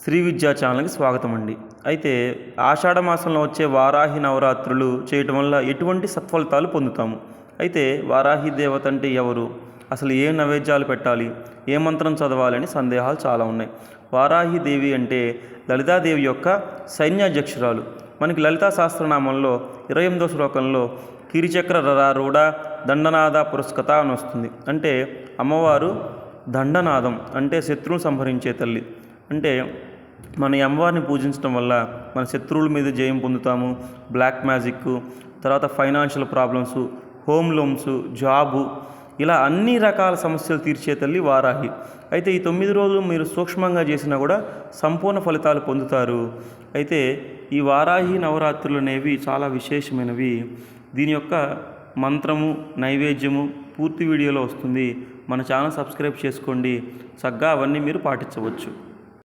శ్రీ విద్యా ఛానల్కి స్వాగతం అండి. అయితే ఆషాఢ మాసంలో వచ్చే వారాహి నవరాత్రులు చేయటం వల్ల ఎటువంటి సత్ఫలితాలు పొందుతాము? అయితే వారాహి దేవత అంటే ఎవరు? అసలు ఏ నైవేద్యాలు పెట్టాలి? ఏ మంత్రం చదవాలని సందేహాలు చాలా ఉన్నాయి. వారాహి దేవి అంటే లలితాదేవి యొక్క సైన్యాధ్యక్షురాలు. మనకి లలితా సహస్రనామంలో 28వ శ్లోకంలో కిరిచక్ర రరారూఢ దండనాద పురస్కత అని వస్తుంది. అంటే అమ్మవారు దండనాదం అంటే శత్రువును సంహరించే తల్లి. అంటే మన ఈ అమ్మవారిని పూజించడం వల్ల మన శత్రువుల మీద జయం పొందుతాము. బ్లాక్ మ్యాజిక్, తర్వాత financial problems, home loans, job, ఇలా అన్ని రకాల సమస్యలు తీర్చే తల్లి వారాహి. అయితే ఈ 9 రోజులు మీరు సూక్ష్మంగా చేసినా కూడా సంపూర్ణ ఫలితాలు పొందుతారు. అయితే ఈ వారాహి నవరాత్రులు అనేవి చాలా విశేషమైనవి. దీని యొక్క మంత్రము, నైవేద్యము పూర్తి వీడియోలో వస్తుంది. మన ఛానల్ సబ్స్క్రైబ్ చేసుకోండి. చక్కగా అవన్నీ మీరు పాటించవచ్చు.